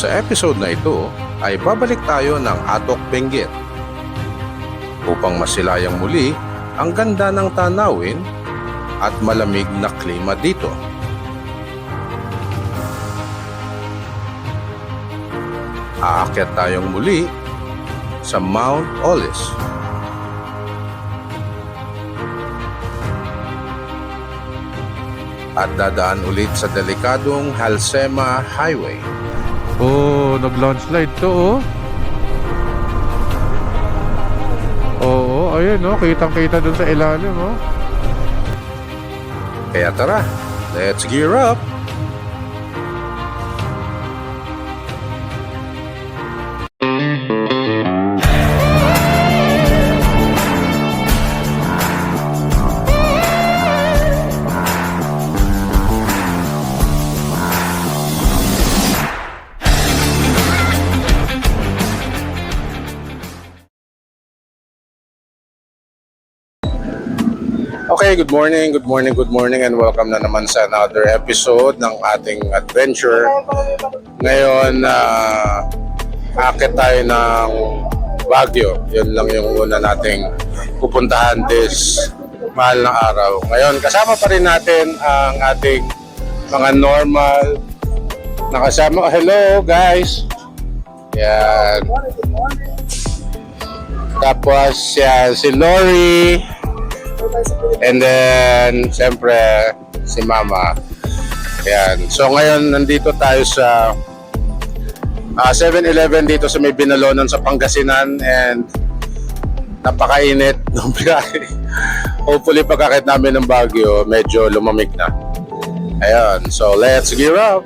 Sa episode na ito ay babalik tayo ng Atok Benguet upang masilayang muli ang ganda ng tanawin at malamig na klima dito. Aakyat tayong muli sa Mount Olis. At dadaan ulit sa delikadong Halsema Highway. Oh, nag-landslide to, oh. Oo, ayun, oh. Kitang-kita dun sa ilalim, oh. Kaya tara, let's gear up! Okay, good morning, and welcome na naman sa another episode ng ating adventure. Ngayon, aakyat tayo ng Baguio. Yun lang yung una nating pupuntahan this mahal na araw. Ngayon, kasama pa rin natin ang ating mga normal nakasama. Hello guys! Yan. Tapos yan, si Lori. And then, siyempre, si Mama. Ayan. So, ngayon, nandito tayo sa 7-Eleven dito sa may Binalonan sa Pangasinan. And napakainit ng biyahe. Hopefully, pagkakit namin ng Baguio, medyo lumamig na. Ayan. So, let's gear up!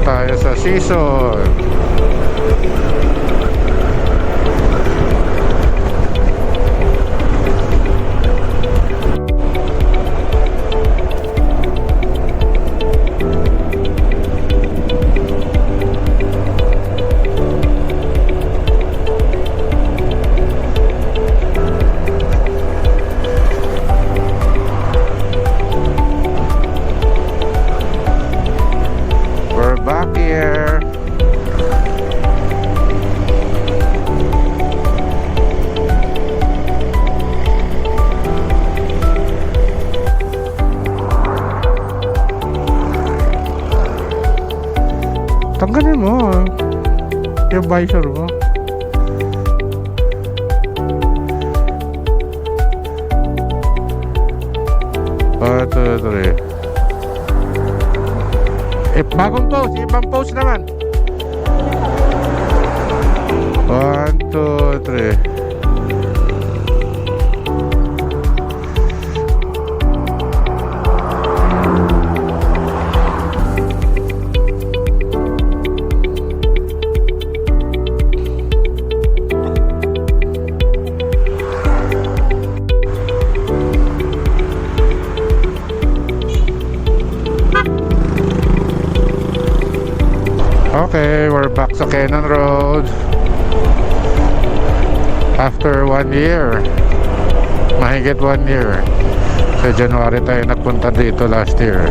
Tayo sa season. Tanggalin mo yung visor mo. Bagong post, ibang post naman. 1, 2, 3. Okay, we're back sa Cannon Road after 1 year, mahigit 1 year. Sa January tayo nagpunta dito last year.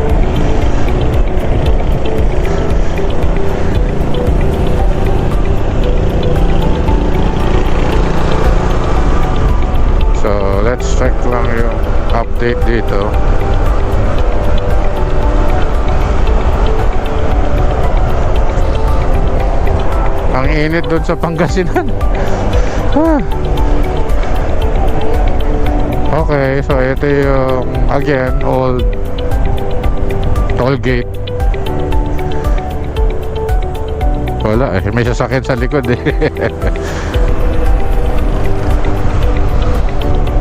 So let's check lang yung update dito. Ang init doon sa Pangasinan. Okay, so ito yung again old toll gate. Wala eh, may sasakyan sa likod eh.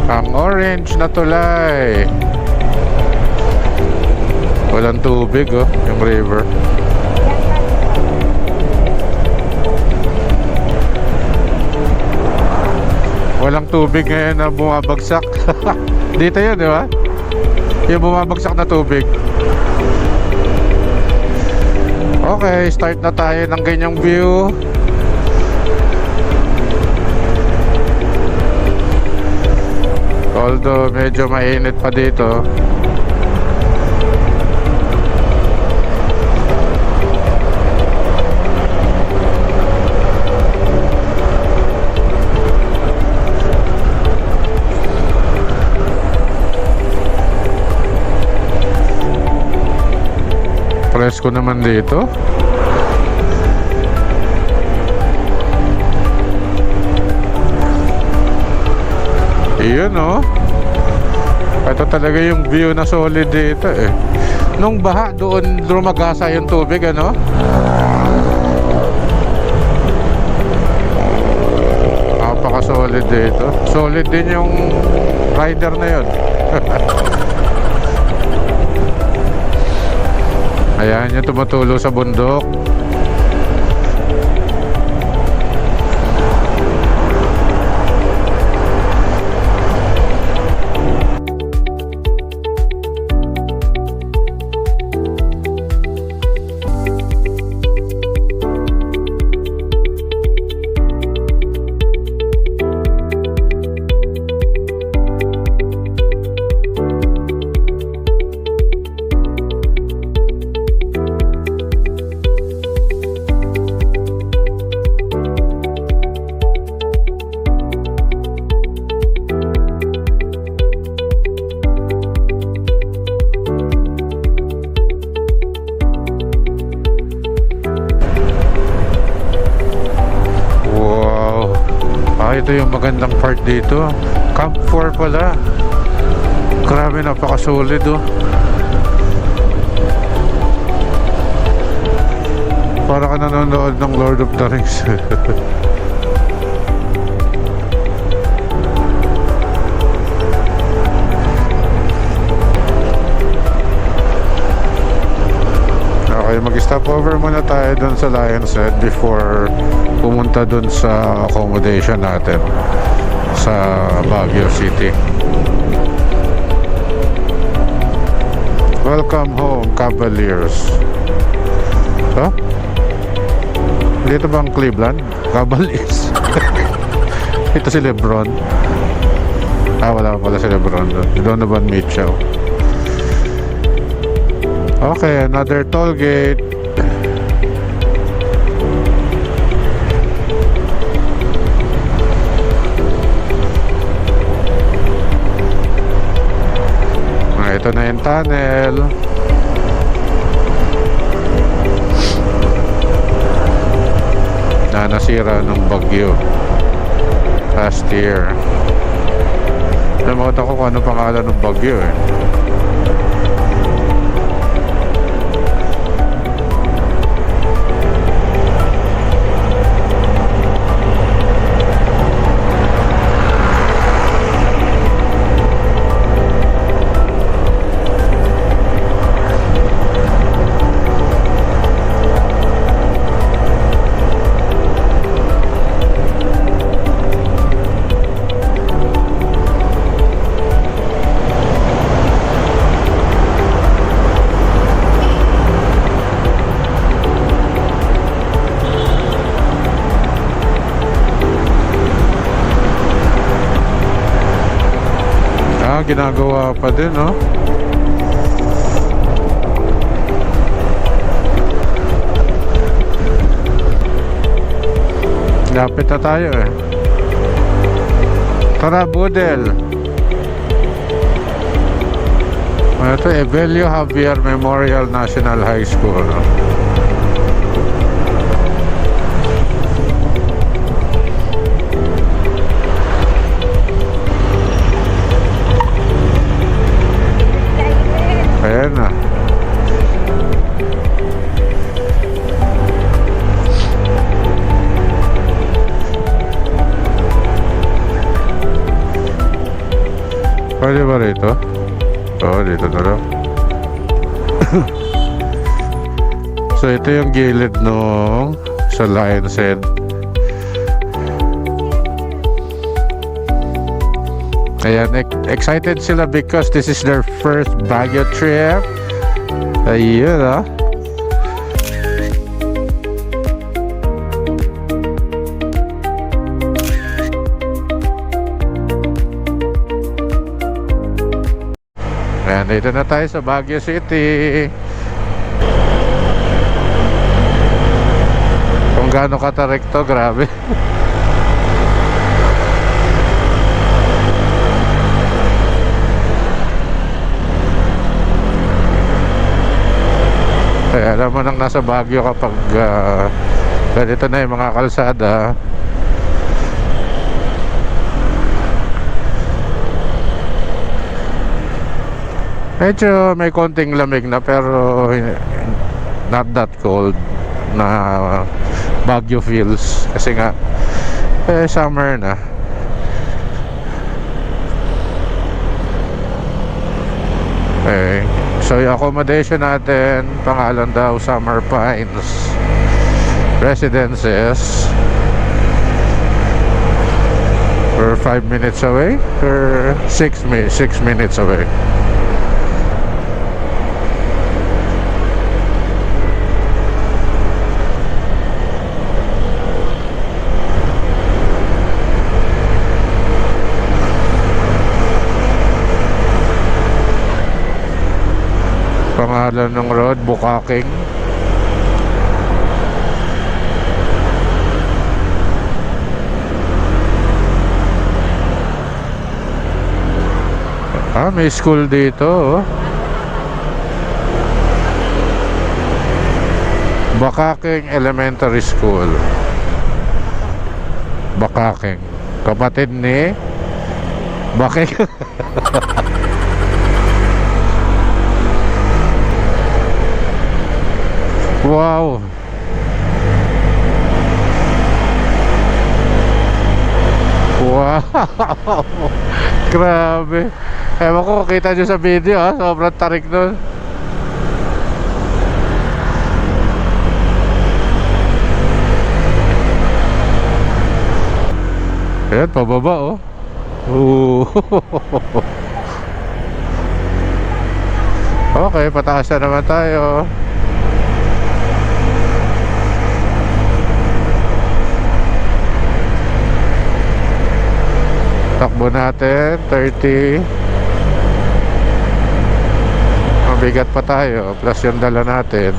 Ang orange na tulay. Walang tubig oh, yung river. Walang tubig ngayon na bumabagsak. Dito yun, di ba? Yung bumabagsak na tubig. Okay, start na tayo ng ganyang view. Although medyo mainit pa dito. Presko naman dito. Iyon oh. Ito talaga yung view na solid dito eh. Nung baha doon lumagasa yung tubig ano. Napaka solid dito. Solid din yung rider na yun. Ayan yung tumutulo sa bundok. Ito yung magandang part dito. Camp 4 pala. Grabe, napaka-solid oh. Para ka nanonood ng Lord of the Rings. Okay, mag-stop over muna tayo dun sa Lion's Head before pumunta dun sa accommodation natin sa Baguio City. Welcome home, Cavaliers. So? Dito bang Cleveland? Cavaliers. Ito si Lebron. Wala pala si Lebron doon. Donovan Mitchell. Okay, another toll gate. Ito na yung tunnel. Na nasira ng bagyo last year. Nalimutan ko kung ano pangalan ng bagyo eh. Ginagawa pa din, no? Lapit na tayo eh. Tara, Budel. Ito, Evelio Javier Memorial National High School, no? Ayan na. Pwede ba rito? Oo, dito na lang. So ito yung gilid nung sa Lion's Head. Ayan, excited sila because this is their first Baguio trip. Ayun ah. Ayan, dito na tayo sa Baguio City. Kung gaano katarik to, grabe. Kaya alam mo nang nasa Baguio kapag ganito na yung mga kalsada. Medyo may konting lamig na pero not that cold na Baguio feels kasi nga summer na. Okay. So yung accommodation natin, pangalan daw Summer Pines Residences. We're 5 minutes away or 6 minutes away. Pangalan ng road, Bukaking. May school dito, oh. Bukaking Elementary School. Bukaking. Kapatid ni Bukaking. Wow. Wow. Grabe. Ewan ko, kita nyo sa video ha. Sobrang tarik nun. Ayan, pababa oh. Okay, pataas na naman tayo. Takbo natin 30. Mabigat pa tayo, plus yung dala natin.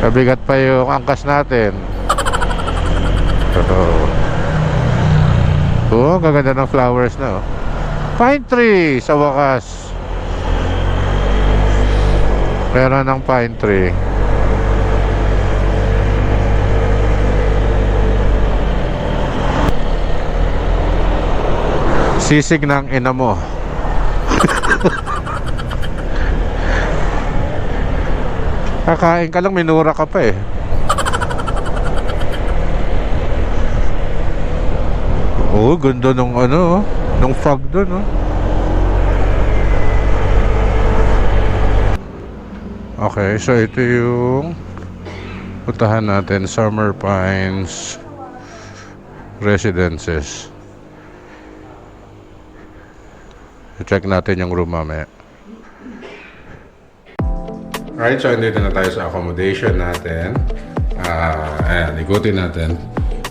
Mabigat pa yung angkas natin. Oh, gaganda ng flowers na oh. Pine tree sa wakas. Meron ng pine tree. Sisig ng ina mo. Kakain ka lang, minura ka pa eh. Oh, ganda nung ano, nung fog dun oh. Okay, so ito yung puntahan natin, Summer Pines Residences. I-check natin yung room mamaya. Alright, so andito na tayo sa accommodation natin. Ayan, ikutin natin.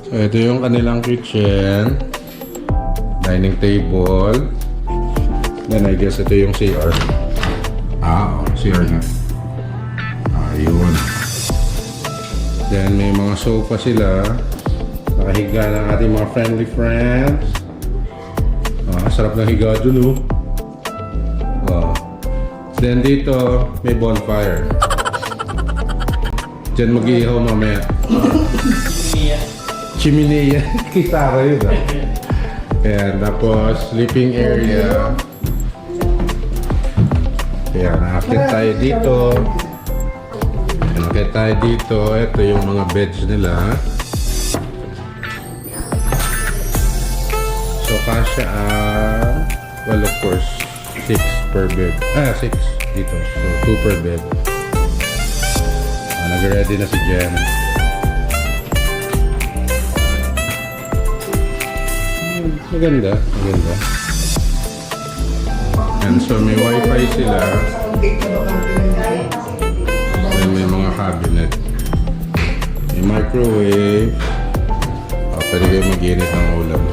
So ito yung kanilang kitchen, dining table, then I guess ito yung CR. CR na. Ayun. Then may mga sofa sila, nakahiga ng ating mga friendly friends. Sarap ng higa dun oh. Then dito may bonfire. Diyan mag-iihaw mamaya. Chiminea. Kita ka yun ah. Ayan, tapos sleeping area. Ayan, nakakit tayo dito. Nakakit tayo dito. Ito yung mga beds nila. So kasya well of course 6 per bed. 6 dito. So 2 per bed. Nag-ready na si Jen. Maganda, maganda. And so may wifi sila. And may mga cabinet. May microwave. Pwede kayo mag-init ng ulam.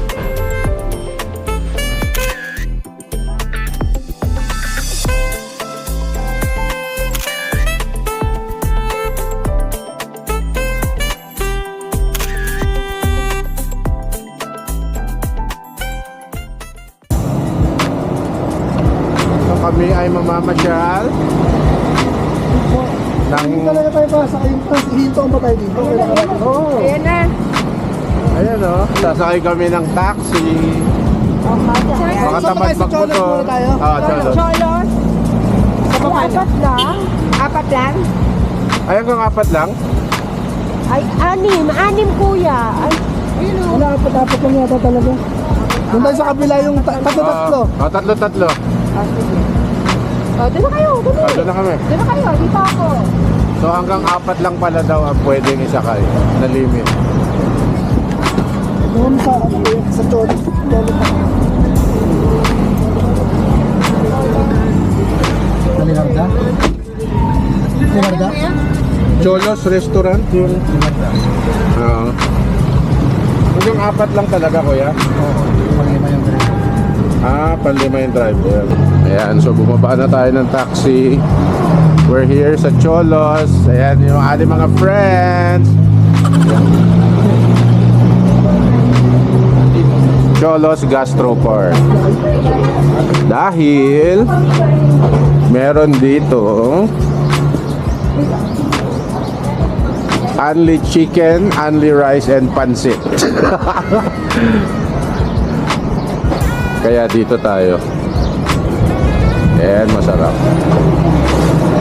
tayo mamamasyal. Hindi talaga tayo pasakay. Tapos hinto ba tayo dito? Oo. Ayan na. Ayan o, sasakay kami ng taxi. Baka tamad magmotor. Ah, Cholos. Cholos. Apat lang. Apat lang? Ay, hanggang 4 lang? Ay, anim. Anim, kuya. Ay, yun o. Wala, apat lang yata talaga. Doon tayo sa kabila yung tatlo-tatlo. Oh, tatlo. Oh, doon na kayo. Doon na. Doon na kami. Doon na kayo. Dito ako. So hanggang 4 lang pala daw ang pwedeng isakay na limit. Doon sa Cholos. Limarda? Limarda? Cholos Restaurant yung... Limarda. Oo. Hanggang 4 lang talaga, kuya? Oo, pang-lima yung driver. Ah, panlima yung driver. Ayan, so bumaba na tayo ng taxi. We're here sa Cholos. Ayan yung ating mga friends. Cholos Gastroport. Dahil meron dito only chicken, only rice, and pansit. Kaya dito tayo. Ayan, masarap.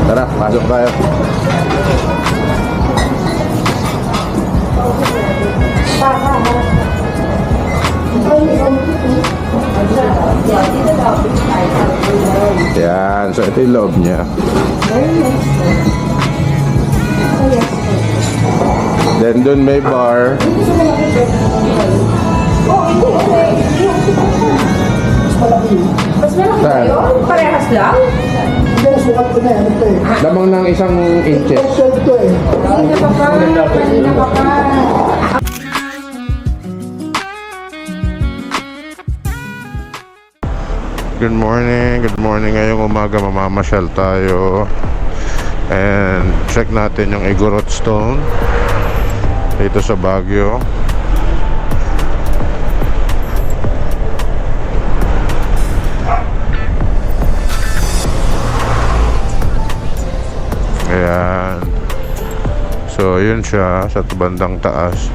Tara, pasok tayo. Ayan, so ito yung loob niya. Then dun may bar. Saan? Parehas lang? Hindi, sukat ko na yan. Ito eh. Lamang ng isang inches. Shelf to eh. Kanina pa pa. Kanina pa pa. Good morning. Ngayong umaga mamamasyal tayo. And check natin yung Igorot Stone dito sa Baguio. Ayan. So, yun siya sa bandang taas.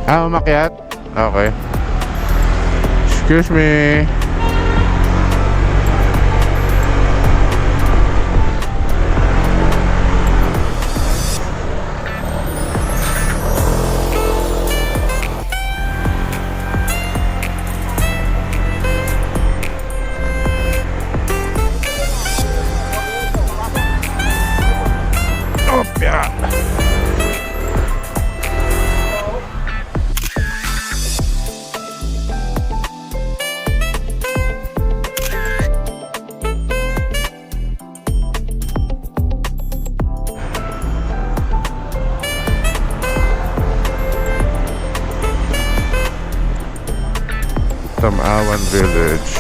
Ah, umakyat? Okay. Excuse me. Opya. Tamawan Village.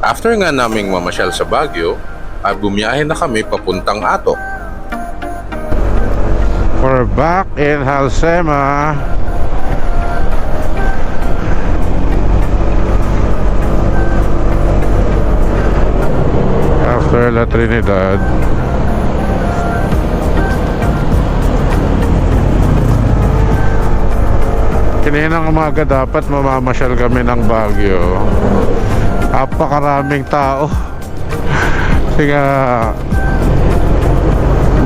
After nga naming mamasyal sa Baguio, ay bumiyahe na kami papuntang Atok. We're back in Halsema. After La Trinidad. Kaninang umaga dapat mamamasyal kami ng Baguio. Napakaraming tao. Kaya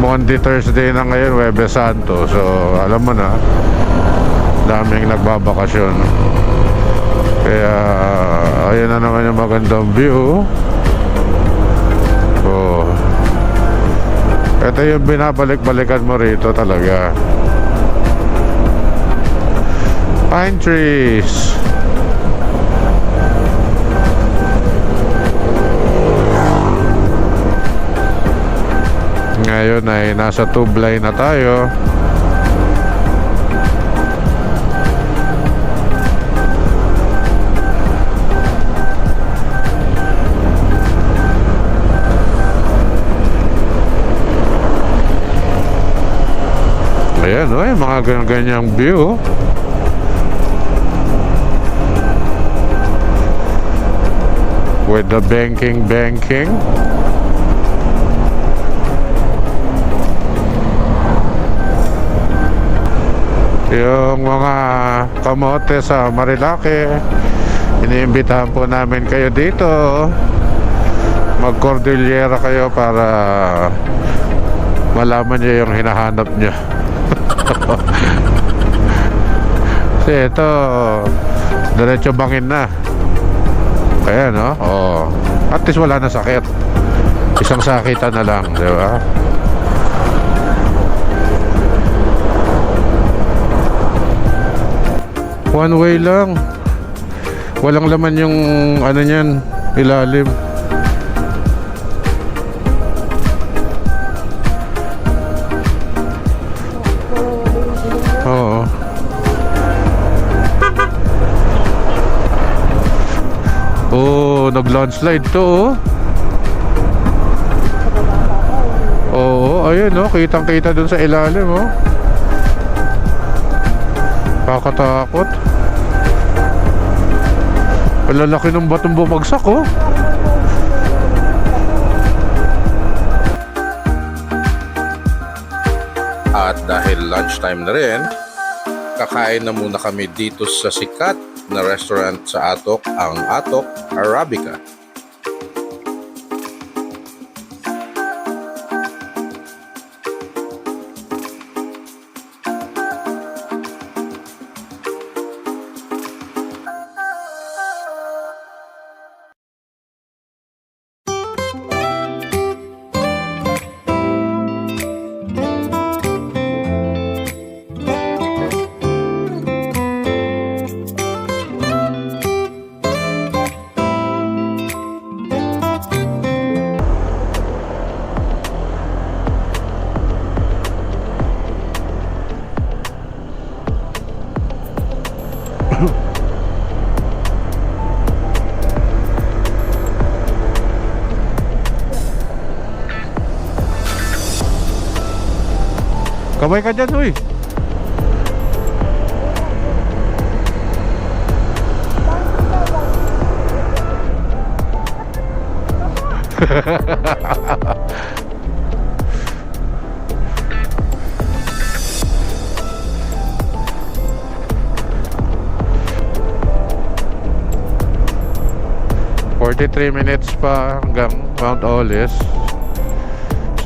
Monday, Thursday na ngayon, Huwebes Santo. So alam mo na, daming nagbabakasyon. Kaya ayun na naman yung magandang view. So ito Ito yung binabalik-balikan mo rito talaga. Pine trees. Ngayon ay nasa Tublay na tayo. Ayan, oh, yung mga ganyang view. With the banking. Yung mga kamote sa Marilake, iniimbitahan po namin kayo dito. Mag-Cordillera kayo para malaman nyo yung hinahanap nyo. Kasi ito, diretso bangin na. Ayan, no? Oh. At least wala na sakit. Isang sakitan na lang, di ba? One way lang. Walang laman yung ano niyan, ilalim. Oo. Oh, nag-landslide to, oh. Oo, ayun, oh, kitang-kita dun sa ilalim, oh. Kakatakot. Ang lalaki ng batong bumagsak, oh. At dahil lunchtime na rin, kakain na muna kami dito sa sikat na restaurant sa Atok, ang Atok Arabica. Kamay ka dyan, uy. "43 minutes pa hanggang Mount Olis.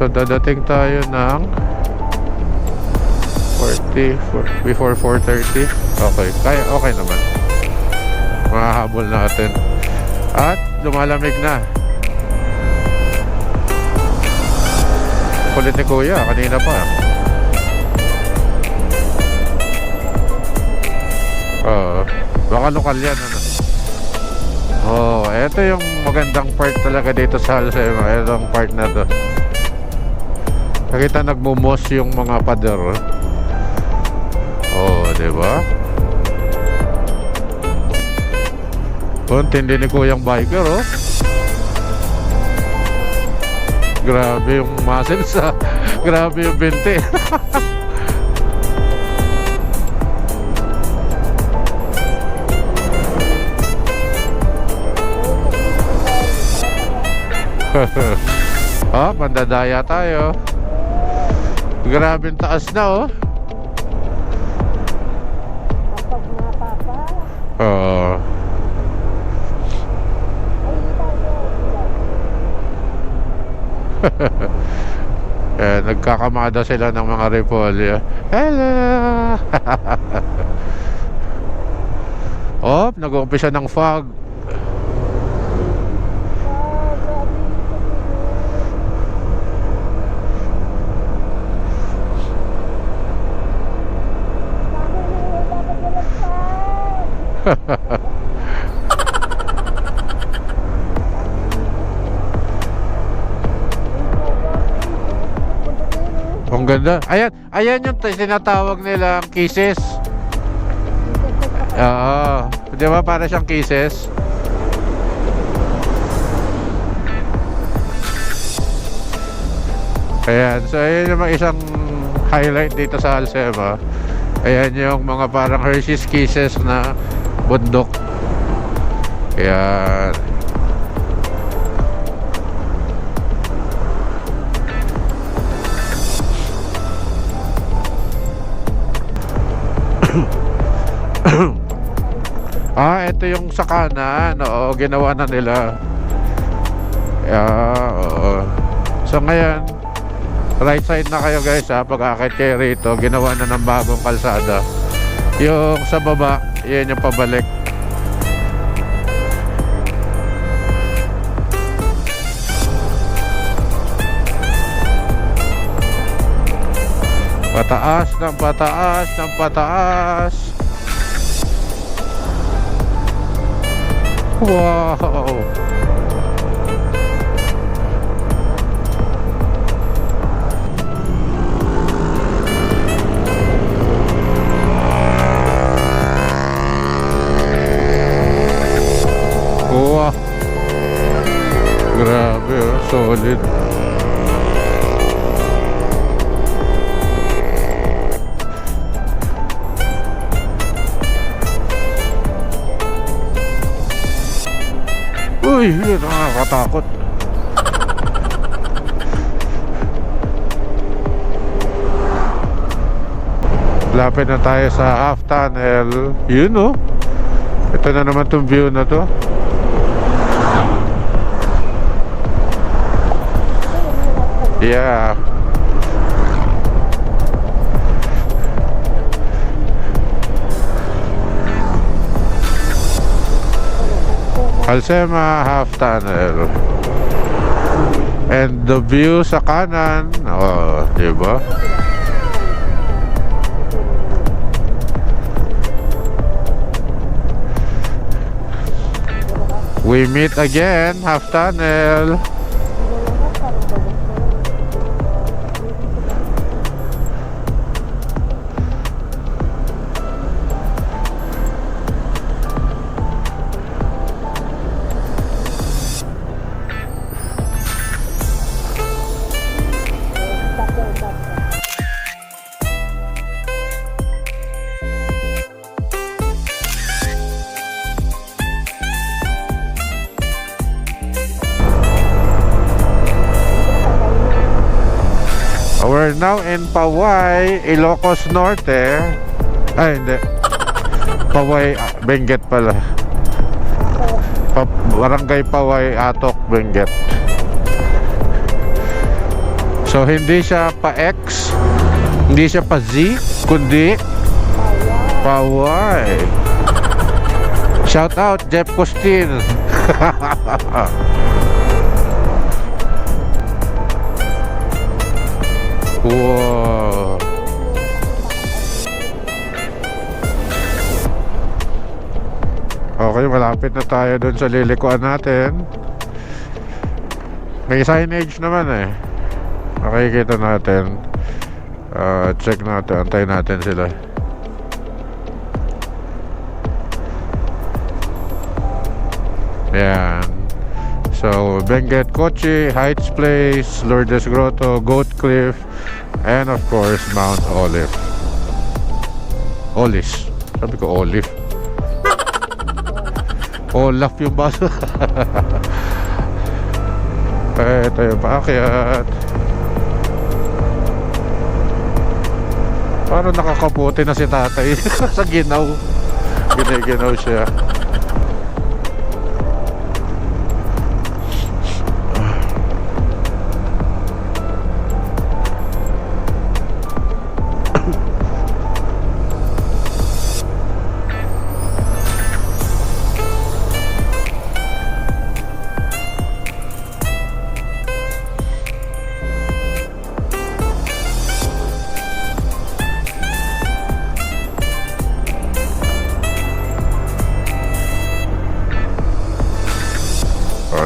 So dadating tayo ng before 4:30. Okay, okay naman. Mahahabol natin. At lumalamig na. Kulit ni Kuya, kanina pa. Baka lokal yan, ano? Oh, eto yung magandang part talaga dito sa Halsema. Etong part na to. Nakita nagmumos yung mga pader. Oh, diba? Tindi ni Kuyang biker, oh. Grabe yung muscles, ah. Grabe yung binti. Oh, pandadaya tayo. Grabe yung taas na, oh. Oo. Nagkakamada sila ng mga repolyo. Hello. Oh, nag-uumpisa ng fog. Ang ganda. Ayan, ayan yung tinatawag nilang kisses. Oo. Di ba para siyang kisses? Ayan. So, ayan yung isang highlight dito sa Alsema. Ayan yung mga parang Hershey's Kisses na bundok. Ayan. Ito yung sa kanan. Oo, ginawa na nila. Yeah, oo. So ngayon, right side na kayo guys ha. Pag akit kayo rito, ginawa na ng bagong kalsada. Yung sa baba, yun yung pabalik. Pataas ng pataas ng pataas. Wow. Wow. Grabe, oh, solid. Uy, yun, nakakatakot. Lapit na tayo sa half tunnel. Yun, oh. Ito na naman tong view na to. Yeah. Alsema half tunnel. And the view sa kanan, oh, diba? We meet again, half tunnel. We're now in Paway, Ilocos Norte. Ay, hindi. Paway, Benguet pala. Barangay Paway, Atok, Benguet. So, hindi siya pa X, hindi siya pa Z, kundi Paway. Shout out, Jeff Costin. Wow. Okay, malapit na tayo dun sa lilikuan natin. May signage naman eh. Makikita natin. Check natin, antayin natin sila. Yan. So, Benguet Kochi, Heights Place, Lourdes Grotto, Goat Cliff, and of course, Mount Olive. Olis. Sabi ko Olive. Olaf yung baso. Ito yung paakyat. Parang nakakaputi na si tatay sa ginaw. Ginaginaw siya.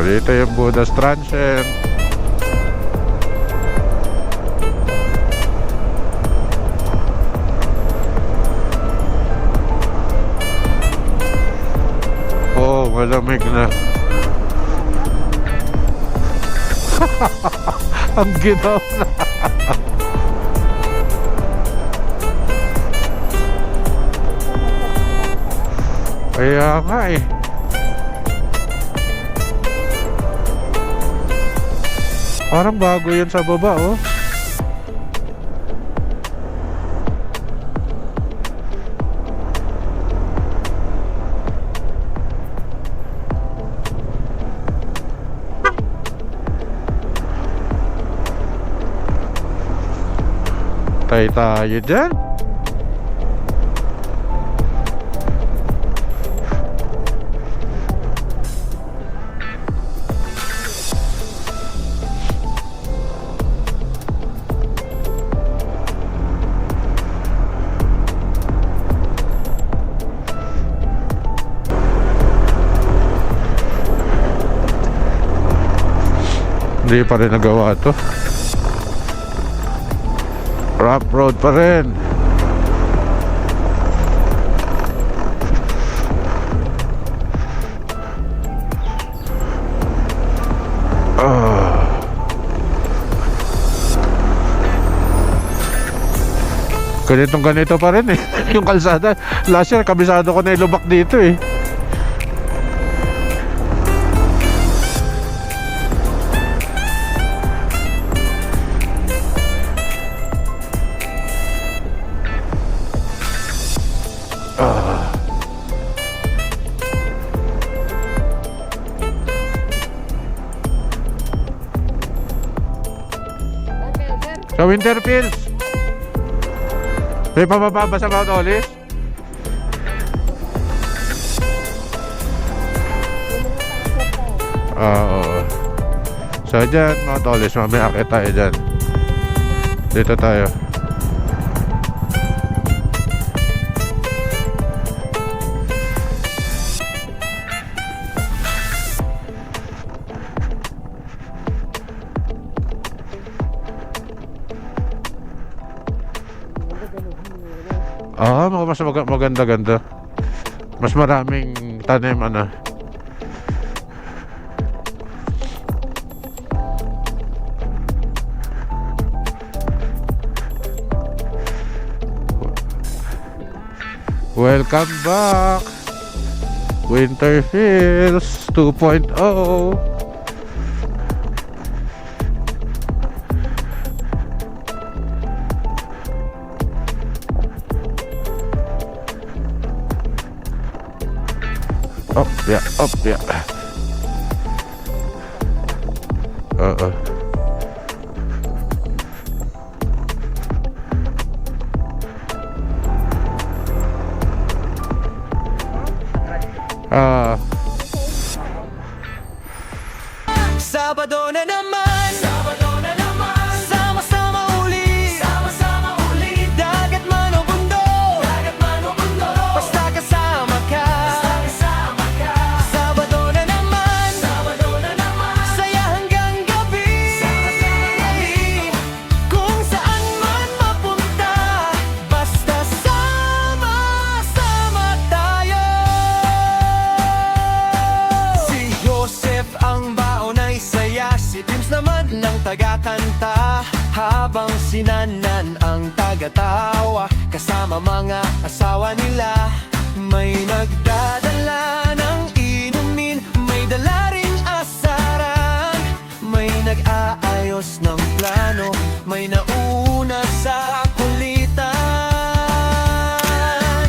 Dito yung Buddha's Transient. malamig na. Ang ginaw na. Kaya nga eh. Parang bago yan sa baba oh. Tayo dyan. Hindi pa rin nagawa to. Rough road pa rin. Ganito pa rin eh. Yung kalsada. Last year kabisado ko na ilubak dito eh. Sa Winterfields. May pababa ba sa Mount Olive? Oo. So dyan, Mount Olive, mamaya akit tayo dyan. Dito tayo. Mas maganda-ganda. Mas maraming tanim ano. Welcome back. Winterfields 2.0. Up, yeah, up, yeah. Sabado na naman, sama-sama uli, dagat man o bundok, basta kasama ka. Sabado na naman, saya hanggang gabi, kung saan man mapunta, basta sama-sama tayo. Si Joseph ang baon ay saya, si Dims naman ng taga-kanta, habang si Nanan ang taga-tawa. Kasama mga asawa nila, may nagdadala ng inumin, may dala ring asaran, may nag-aayos ng plano, may nauna sa kulitan.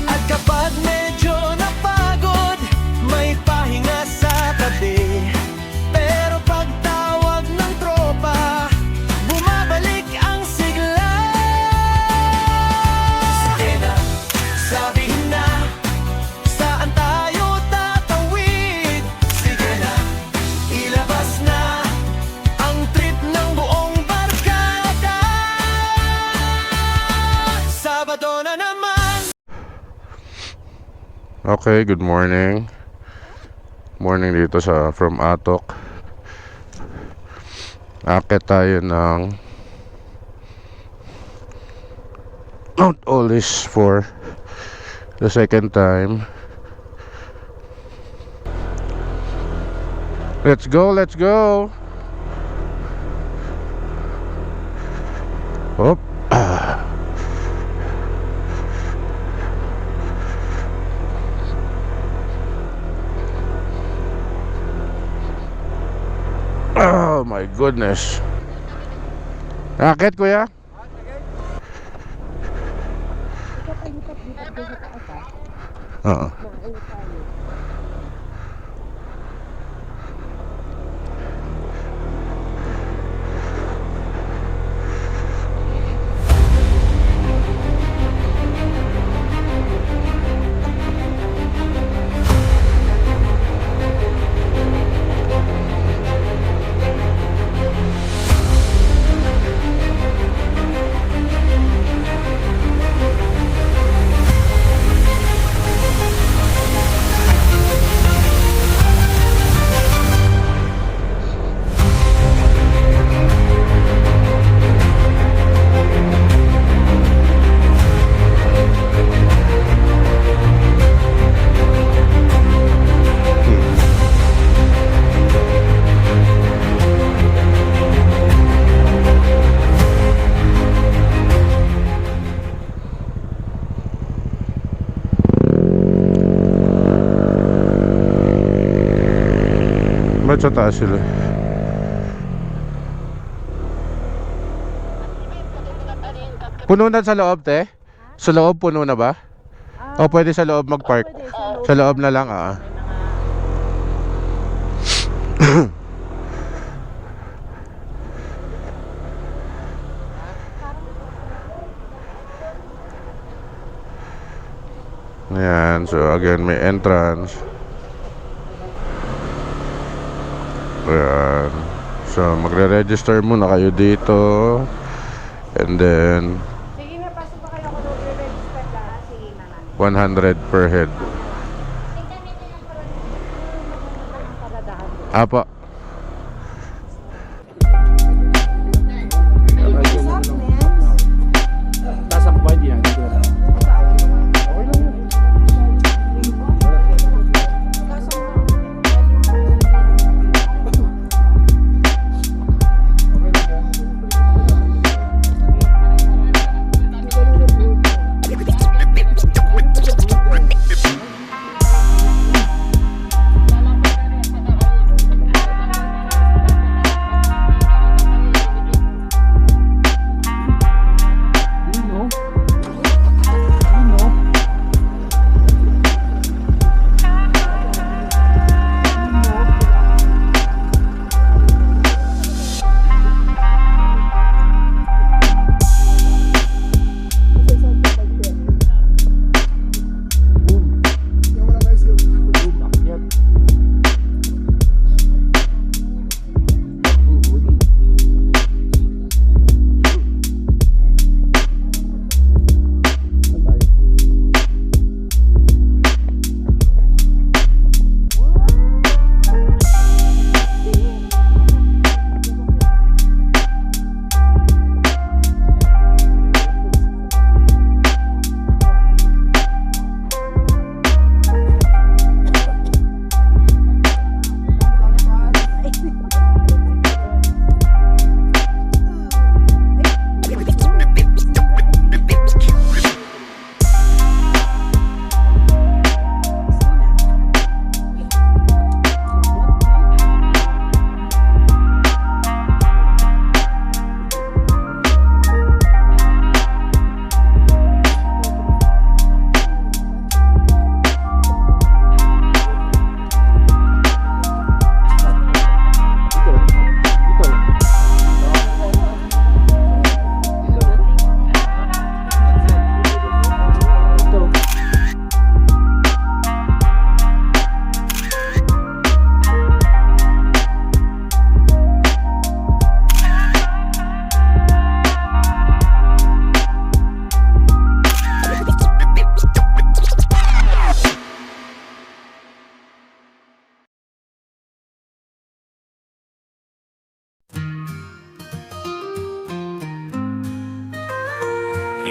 At kapag medyo napagod, may pahinga sa tabi, pero pagtawag ng tropa, bumabalik ang sigla. Sige na, sabihin na, saan tayo tatawid? Sige na, ilabas na ang trip ng buong barkada. Sabado na naman. Okay, good morning. Morning dito sa from Atok. Akit tayo ng Mount Olive for the second time. Let's go, let's go. Hop. Oh my goodness. Akit kuya? Oo. Ba't sa taas sila? Puno na sa loob, te? Sa loob, puno na ba? O pwede sa loob mag-park? Sa loob na lang, ah. Ayan, so again, may entrance. Ayan. So, magre-register muna kayo dito. And then, Sige na, pasok pa kayo ako mag-register ka. Sige na. 100 per head. Apo.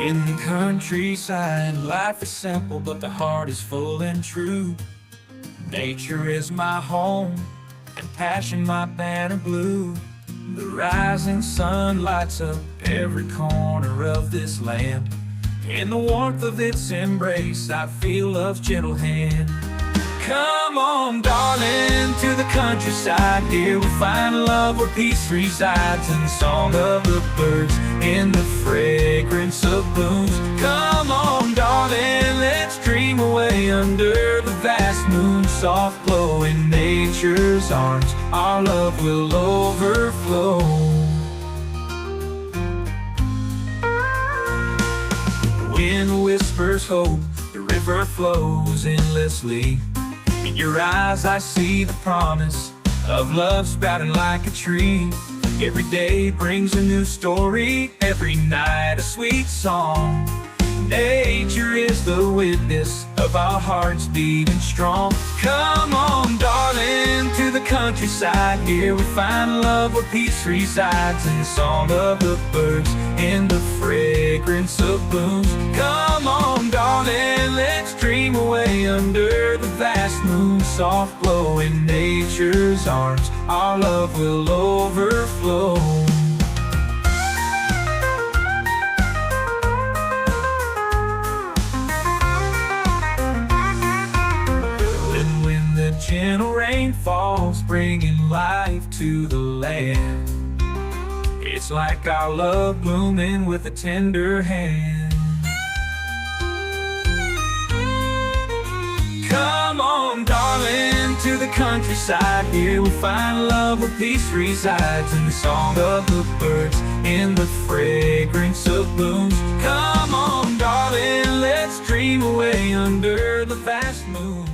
In the countryside, life is simple, but the heart is full and true. Nature is my home, and passion my banner blue. The rising sun lights up every corner of this land. In the warmth of its embrace, I feel love's gentle hand. Come on, darling, to the countryside. Here we'll find love where peace resides. In the song of the birds, in the fragrance of blooms. Come on, darling, let's dream away under the vast moon. Soft glow in nature's arms, our love will overflow. The wind whispers hope, the river flows endlessly. In your eyes I see the promise of love sprouting like a tree. Every day brings a new story, every night a sweet song. Nature is the witness of our hearts beating strong. Come on, darling, to the countryside. Here we find love where peace resides. In the song of the birds, in the fragrance of blooms. Come on, darling, let's dream away under the vast moon. Soft glow in nature's arms, our love will overflow. Gentle rain falls, bringing life to the land. It's like our love blooming with a tender hand. Come on, darling, to the countryside. Here we'll find love where peace resides. In the song of the birds, in the fragrance of blooms. Come on, darling, let's dream away under the vast moon.